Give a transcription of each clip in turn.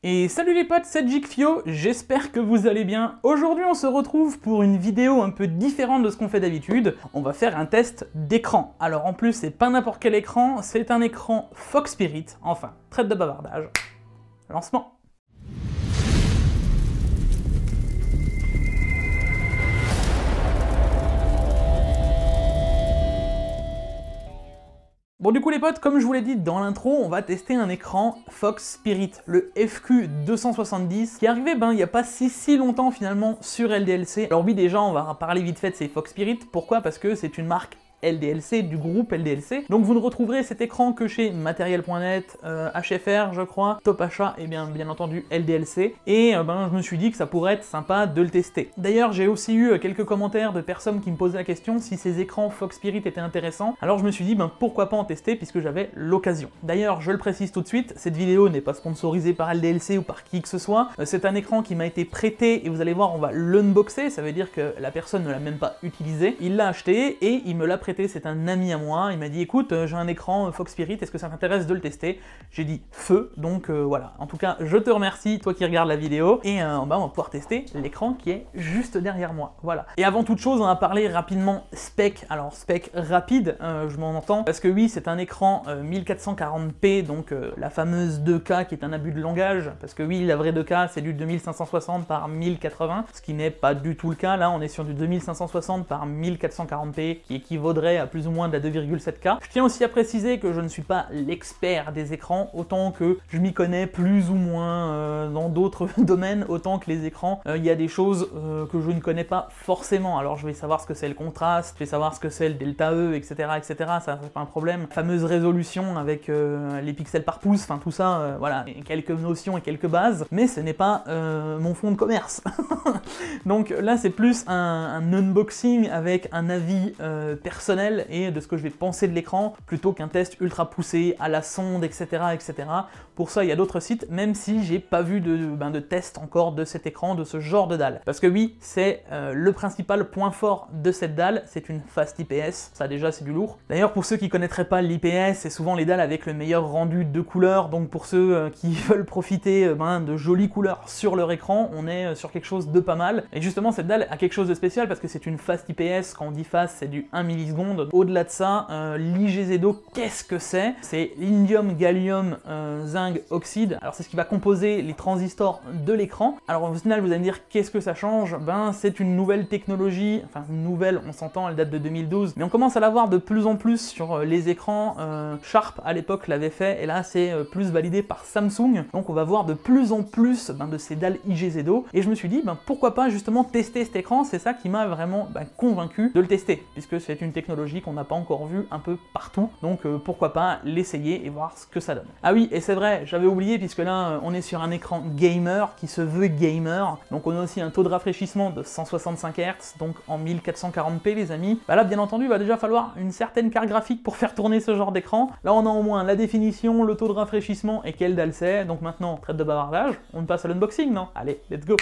Et salut les potes, c'est Jikfio, j'espère que vous allez bien. Aujourd'hui on se retrouve pour une vidéo un peu différente de ce qu'on fait d'habitude. On va faire un test d'écran. Alors en plus c'est pas n'importe quel écran, c'est un écran Fox Spirit. Enfin, trêve de bavardage. Lancement. Bon du coup les potes, comme je vous l'ai dit dans l'intro, on va tester un écran Fox Spirit, le FQ270, qui est arrivé il n'y a pas si longtemps finalement sur LDLC. Alors oui déjà on va parler vite fait de ces Fox Spirit, pourquoi? Parce que c'est une marque LDLC, du groupe LDLC. Donc vous ne retrouverez cet écran que chez Materiel.net, HFR je crois, Top Achat et bien entendu LDLC. Et je me suis dit que ça pourrait être sympa de le tester. D'ailleurs j'ai aussi eu quelques commentaires de personnes qui me posaient la question si ces écrans Fox Spirit étaient intéressants. Alors je me suis dit pourquoi pas en tester puisque j'avais l'occasion. D'ailleurs je le précise tout de suite, cette vidéo n'est pas sponsorisée par LDLC ou par qui que ce soit. C'est un écran qui m'a été prêté et vous allez voir on va l'unboxer, ça veut dire que la personne ne l'a même pas utilisé. Il l'a acheté et il me l'a prêté. C'est un ami à moi, il m'a dit écoute j'ai un écran Fox Spirit, est-ce que ça t'intéresse de le tester? J'ai dit feu, donc voilà. En tout cas je te remercie toi qui regardes la vidéo et on va pouvoir tester l'écran qui est juste derrière moi, voilà. Et avant toute chose on va parler rapidement spec, alors spec rapide, je m'en entends, parce que oui c'est un écran 1440p, donc la fameuse 2K qui est un abus de langage, parce que oui la vraie 2K c'est du 2560 par 1080, ce qui n'est pas du tout le cas, là on est sur du 2560 par 1440p qui équivaudrait à plus ou moins de la 2,7K. Je tiens aussi à préciser que je ne suis pas l'expert des écrans, autant que je m'y connais plus ou moins dans d'autres domaines, autant que les écrans, il y a des choses que je ne connais pas forcément. Alors je vais savoir ce que c'est le contraste, je vais savoir ce que c'est le delta E, etc. Ça c'est pas un problème. La fameuse résolution avec les pixels par pouce, enfin tout ça, voilà, quelques notions et quelques bases, mais ce n'est pas mon fond de commerce. Donc là c'est plus un unboxing avec un avis personnel et de ce que je vais penser de l'écran, plutôt qu'un test ultra poussé à la sonde, etc. Pour ça il y a d'autres sites, même si j'ai pas vu de test encore de cet écran, de ce genre de dalle. Parce que oui, c'est le principal point fort de cette dalle, c'est une fast IPS, ça déjà c'est du lourd. D'ailleurs pour ceux qui connaîtraient pas l'IPS, c'est souvent les dalles avec le meilleur rendu de couleurs, donc pour ceux qui veulent profiter de jolies couleurs sur leur écran, on est sur quelque chose de pas mal. Et justement cette dalle a quelque chose de spécial parce que c'est une fast IPS, quand on dit fast c'est du 1 milliseconde. Au-delà de ça, l'IGZO, qu'est-ce que c'est? C'est l'indium gallium zinc oxyde. Alors c'est ce qui va composer les transistors de l'écran. Alors au final vous allez me dire qu'est-ce que ça change? C'est une nouvelle technologie, enfin nouvelle, on s'entend, elle date de 2012, mais on commence à la voir de plus en plus sur les écrans. Sharp à l'époque l'avait fait et là c'est plus validé par Samsung. Donc on va voir de plus en plus de ces dalles IGZO et je me suis dit pourquoi pas justement tester cet écran. C'est ça qui m'a vraiment convaincu de le tester, puisque c'est une technologie qu'on n'a pas encore vue un peu partout, donc pourquoi pas l'essayer et voir ce que ça donne. Ah oui, et c'est vrai, j'avais oublié, puisque là on est sur un écran gamer qui se veut gamer, donc on a aussi un taux de rafraîchissement de 165 Hz, donc en 1440p les amis. Là bien entendu il va déjà falloir une certaine carte graphique pour faire tourner ce genre d'écran. Là on a au moins la définition, le taux de rafraîchissement et quelle dalle c'est, donc maintenant traite de bavardage, on passe à l'unboxing, non? Allez, let's go!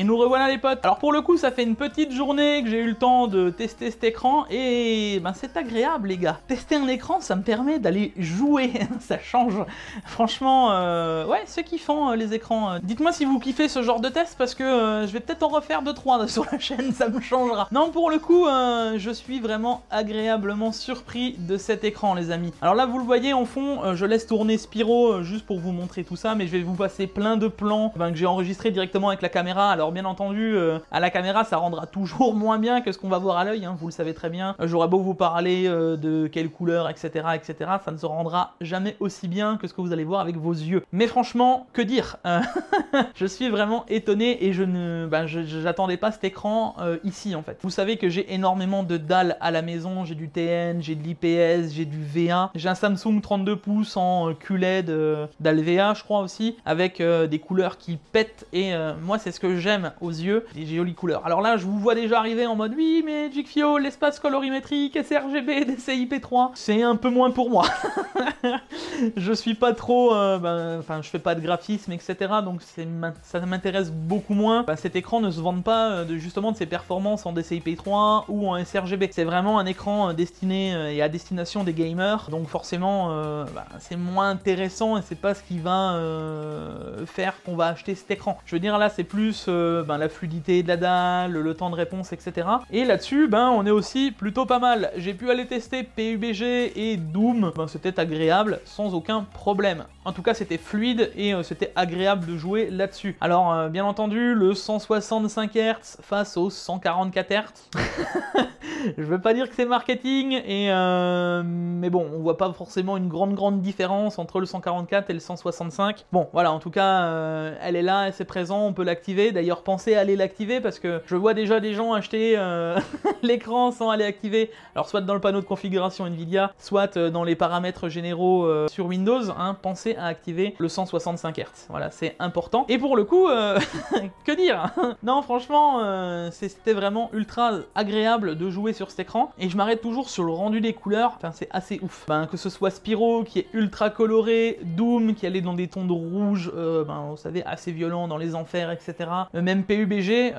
Et nous revoilà les potes. Alors pour le coup ça fait une petite journée que j'ai eu le temps de tester cet écran et ben c'est agréable les gars. Tester un écran ça me permet d'aller jouer, ça change. Franchement ouais c'est kiffant les écrans. Dites-moi si vous kiffez ce genre de test parce que je vais peut-être en refaire 2-3 sur la chaîne, ça me changera. Non pour le coup je suis vraiment agréablement surpris de cet écran les amis. Alors là vous le voyez en fond, je laisse tourner Spyro juste pour vous montrer tout ça, mais je vais vous passer plein de plans que j'ai enregistrés directement avec la caméra. Alors bien entendu à la caméra ça rendra toujours moins bien que ce qu'on va voir à l'œil, hein, vous le savez très bien. J'aurais beau vous parler de quelle couleur etc etc, ça ne se rendra jamais aussi bien que ce que vous allez voir avec vos yeux. Mais franchement que dire je suis vraiment étonné et j'attendais pas cet écran ici en fait. Vous savez que j'ai énormément de dalles à la maison, j'ai du TN, j'ai de l'IPS, j'ai du VA, j'ai un Samsung 32 pouces en QLED dalle VA je crois aussi, avec des couleurs qui pètent et moi c'est ce que j'aime aux yeux, des jolies couleurs. Alors là je vous vois déjà arriver en mode oui mais Jigfio, l'espace colorimétrique, sRGB, DCI-P3, c'est un peu moins pour moi. Je suis pas trop, enfin je fais pas de graphisme etc, donc ça m'intéresse beaucoup moins. Cet écran ne se vante pas justement de ses performances en DCI-P3 ou en sRGB. C'est vraiment un écran destiné et à destination des gamers, donc forcément c'est moins intéressant et c'est pas ce qui va faire qu'on va acheter cet écran. Je veux dire là c'est plus la fluidité de la dalle, le temps de réponse etc. Et là-dessus on est aussi plutôt pas mal. J'ai pu aller tester PUBG et Doom, c'était agréable sans aucun problème. En tout cas c'était fluide et c'était agréable de jouer là-dessus. Alors bien entendu le 165 Hz face au 144 Hz. Je veux pas dire que c'est marketing mais bon on voit pas forcément une grande différence entre le 144 et le 165. Bon voilà en tout cas elle est là, elle c'est présent, on peut l'activer. D'ailleurs pensez à aller l'activer parce que je vois déjà des gens acheter l'écran sans aller activer. Alors soit dans le panneau de configuration Nvidia, soit dans les paramètres généraux sur Windows, hein, pensez à activer le 165 Hz. Voilà c'est important. Et pour le coup que dire. Non franchement c'était vraiment ultra agréable de jouer sur cet écran et je m'arrête toujours sur le rendu des couleurs, enfin c'est assez ouf. Que ce soit Spyro qui est ultra coloré, Doom qui allait dans des tons de rouge, vous savez assez violent dans les enfers etc. Même PUBG,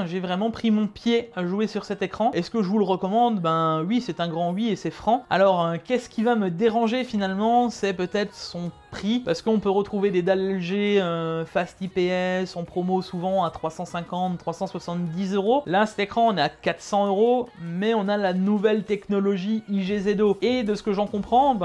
j'ai vraiment pris mon pied à jouer sur cet écran. Est-ce que je vous le recommande? Oui c'est un grand oui et c'est franc. Alors qu'est-ce qui va me déranger finalement? C'est peut-être son prix, parce qu'on peut retrouver des dalles LG Fast IPS en promo souvent à 350-370 €. Là cet écran on est à 400 €, mais on a la nouvelle technologie IGZO et de ce que j'en comprends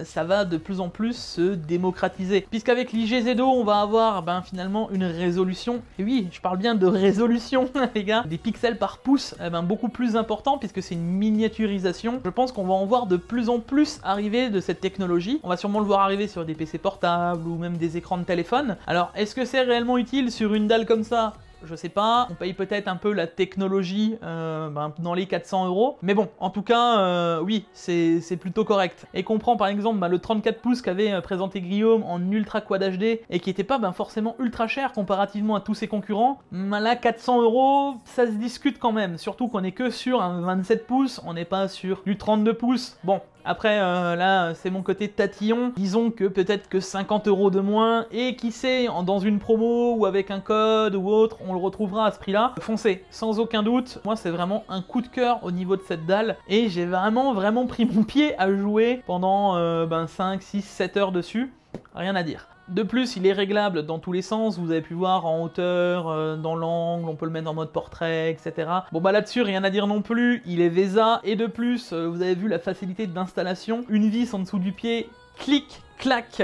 ça va de plus en plus se démocratiser, puisqu'avec l'IGZO on va avoir finalement une résolution, et oui je parle bien de résolution les gars, des pixels par pouce beaucoup plus important puisque c'est une miniaturisation. Je pense qu'on va en voir de plus en plus arriver de cette technologie, on va sûrement le voir arriver sur des PC portables ou même des écrans de téléphone. Alors est-ce que c'est réellement utile sur une dalle comme ça? Je sais pas, on paye peut-être un peu la technologie dans les 400 €, mais bon, en tout cas, oui, c'est plutôt correct. Et qu'on prend par exemple le 34 pouces qu'avait présenté Guillaume en Ultra Quad HD et qui n'était pas forcément ultra cher comparativement à tous ses concurrents, là 400 €, ça se discute quand même, surtout qu'on est que sur un 27 pouces, on n'est pas sur du 32 pouces. Bon, après là c'est mon côté tatillon, disons que peut-être que 50 € de moins et qui sait dans une promo ou avec un code ou autre on le retrouvera à ce prix là. Foncez sans aucun doute, moi c'est vraiment un coup de cœur au niveau de cette dalle et j'ai vraiment pris mon pied à jouer pendant 5, 6, 7 heures dessus, rien à dire. De plus, il est réglable dans tous les sens, vous avez pu voir en hauteur, dans l'angle, on peut le mettre en mode portrait, etc. Bon là-dessus, rien à dire non plus, il est VESA, et de plus, vous avez vu la facilité d'installation, une vis en dessous du pied, clic, clac,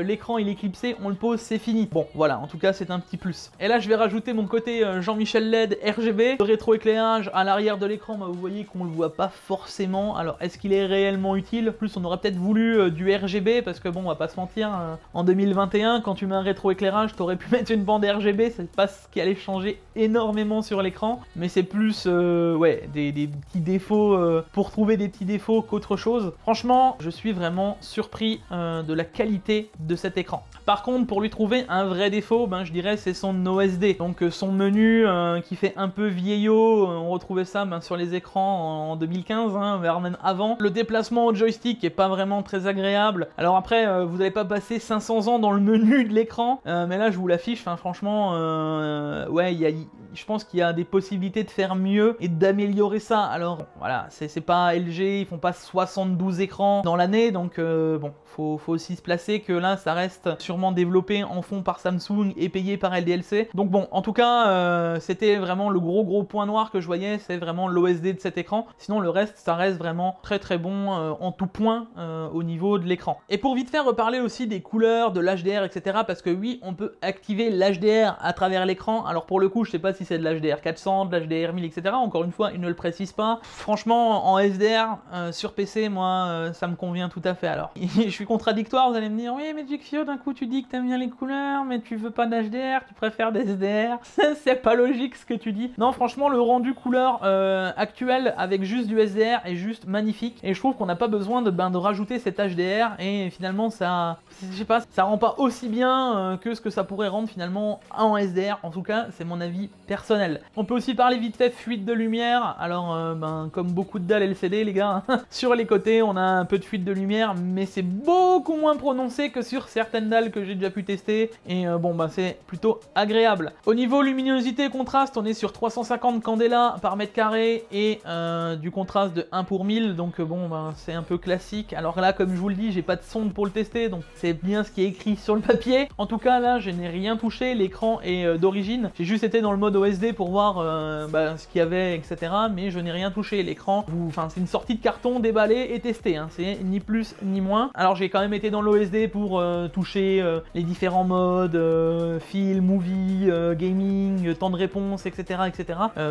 l'écran il est clipsé, on le pose, c'est fini. Bon, voilà, en tout cas, c'est un petit plus. Et là, je vais rajouter mon côté Jean-Michel LED RGB. Le rétroéclairage à l'arrière de l'écran, vous voyez qu'on le voit pas forcément. Alors, est-ce qu'il est réellement utile? Plus, on aurait peut-être voulu du RGB, parce que bon, on va pas se mentir, en 2021, quand tu mets un rétroéclairage, t'aurais pu mettre une bande RGB, c'est pas ce qui allait changer énormément sur l'écran, mais c'est plus, ouais, des petits défauts, pour trouver des petits défauts qu'autre chose. Franchement, je suis vraiment surpris de de la qualité de cet écran. Par contre, pour lui trouver un vrai défaut, ben, je dirais c'est son OSD. Donc son menu qui fait un peu vieillot, on retrouvait ça sur les écrans en 2015, voire même avant. Le déplacement au joystick est pas vraiment très agréable. Alors après, vous n'allez pas passer 500 ans dans le menu de l'écran, mais là je vous l'affiche, franchement, ouais, je pense qu'il y a des possibilités de faire mieux et d'améliorer ça. Alors voilà, c'est pas LG, ils font pas 72 écrans dans l'année, donc bon, faut aussi se placer que là ça reste sûrement développé en fond par Samsung et payé par LDLC. Donc bon, en tout cas, c'était vraiment le gros point noir que je voyais, c'est vraiment l'OSD de cet écran. Sinon le reste, ça reste vraiment très bon en tout point au niveau de l'écran. Et pour vite faire reparler aussi des couleurs, de l'HDR, etc. Parce que oui, on peut activer l'HDR à travers l'écran. Alors pour le coup, je sais pas si c'est de l'HDR 400, de l'HDR 1000, etc. Encore une fois, ils ne le précisent pas. Franchement, en SDR, sur PC, moi, ça me convient tout à fait. Alors, je suis contradictoire, vous allez me dire, oui, mais Jigfio, d'un coup, tu dis que t'aimes bien les couleurs, mais tu veux pas d'HDR, tu préfères des SDR. C'est pas logique ce que tu dis. Non, franchement, le rendu couleur actuel avec juste du SDR est juste magnifique. Et je trouve qu'on n'a pas besoin de rajouter cet HDR. Et finalement, ça, je sais pas, ça rend pas aussi bien que ce que ça pourrait rendre finalement en SDR. En tout cas, c'est mon avis personnel. On peut aussi parler vite fait fuite de lumière. Alors, comme beaucoup de dalles LCD, les gars, sur les côtés, on a un peu de fuite de lumière, mais c'est beaucoup moins prononcé que sur certaines dalles que j'ai déjà pu tester. Et bon, c'est plutôt agréable. Au niveau luminosité et contraste, on est sur 350 candela par mètre carré et du contraste de 1 pour 1000. Donc bon, c'est un peu classique. Alors là, comme je vous le dis, j'ai pas de sonde pour le tester, donc c'est bien ce qui est écrit sur le papier. En tout cas, là, je n'ai rien touché. L'écran est d'origine. J'ai juste été dans le mode OSD pour voir ce qu'il y avait, etc. Mais je n'ai rien touché. L'écran, c'est une sortie de carton déballé et testé. C'est ni plus ni moins. Alors j'ai quand même été dans l'OSD pour toucher les différents modes, film, movie, gaming, temps de réponse, etc.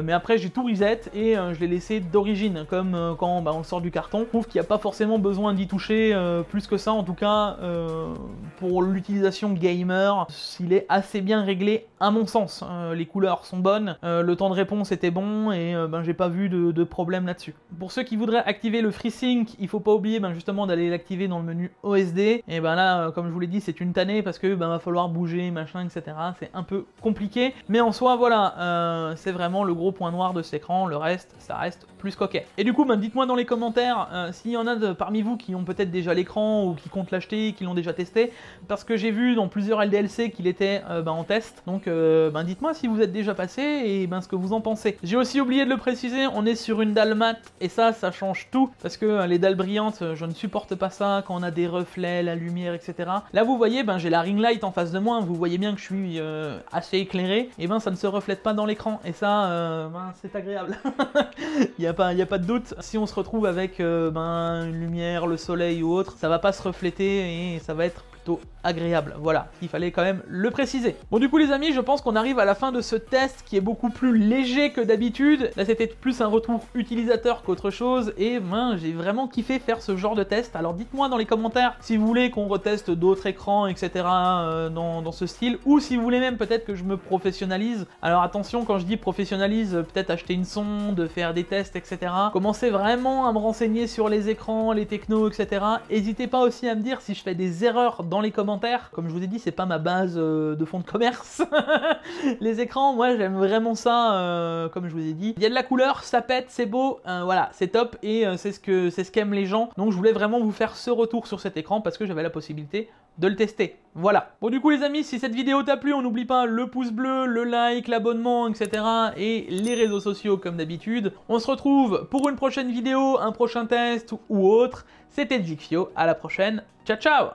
Mais après, j'ai tout reset et je l'ai laissé d'origine, comme quand on le sort du carton. Je trouve qu'il n'y a pas forcément besoin d'y toucher plus que ça. En tout cas, pour l'utilisation gamer, il est assez bien réglé à mon sens. Les couleurs sont bonnes, le temps de réponse était bon et j'ai pas vu de problème là-dessus. Pour ceux qui voudraient activer le FreeSync, il faut pas oublier justement d'aller l'activer dans le menu OSD. Et là, comme je vous l'ai dit, c'est une tannée parce que va falloir bouger, machin, etc. C'est un peu compliqué. Mais en soi, voilà, c'est vraiment le gros point noir de cet écran. Le reste, ça reste plus coquet. Et du coup, dites-moi dans les commentaires s'il y en a parmi vous qui ont peut-être déjà l'écran ou qui comptent l'acheter, qui l'ont déjà testé. Parce que j'ai vu dans plusieurs LDLC qu'il était en test. Donc dites-moi si vous êtes déjà passé et ce que vous en pensez. J'ai aussi oublié de le préciser, on est sur une dalle mat et ça change tout. Parce que les dalles brillantes, je ne supporte pas ça quand on a des reflets, la lumière, etc. Là, vous voyez, j'ai la ring light en face de moi. Vous voyez bien que je suis assez éclairé. Et ça ne se reflète pas dans l'écran. Et ça, c'est agréable. Il n'y a pas de doute. Si on se retrouve avec une lumière, le soleil ou autre, ça va pas se refléter et ça va être plutôt agréable. Voilà, il fallait quand même le préciser. Bon, du coup les amis, je pense qu'on arrive à la fin de ce test qui est beaucoup plus léger que d'habitude. Là, c'était plus un retour utilisateur qu'autre chose et j'ai vraiment kiffé faire ce genre de test. Alors dites-moi dans les commentaires si vous voulez qu'on reteste d'autres écrans, etc. Dans ce style, ou si vous voulez même peut-être que je me professionnalise. Alors attention, quand je dis professionnalise, peut-être acheter une sonde, faire des tests, etc. Commencez vraiment à me renseigner sur les écrans, les technos, etc. N'hésitez pas aussi à me dire si je fais des erreurs dans les commentaires. Comme je vous ai dit, c'est pas ma base de fond de commerce. Les écrans, moi j'aime vraiment ça, comme je vous ai dit. Il y a de la couleur, ça pète, c'est beau, voilà, c'est top et c'est ce qu'aiment les gens. Donc je voulais vraiment vous faire ce retour sur cet écran parce que j'avais la possibilité de le tester. Voilà. Bon, du coup les amis, si cette vidéo t'a plu, on n'oublie pas le pouce bleu, le like, l'abonnement, etc. et les réseaux sociaux comme d'habitude. On se retrouve pour une prochaine vidéo, un prochain test ou autre. C'était Jigfio, à la prochaine. Ciao ciao.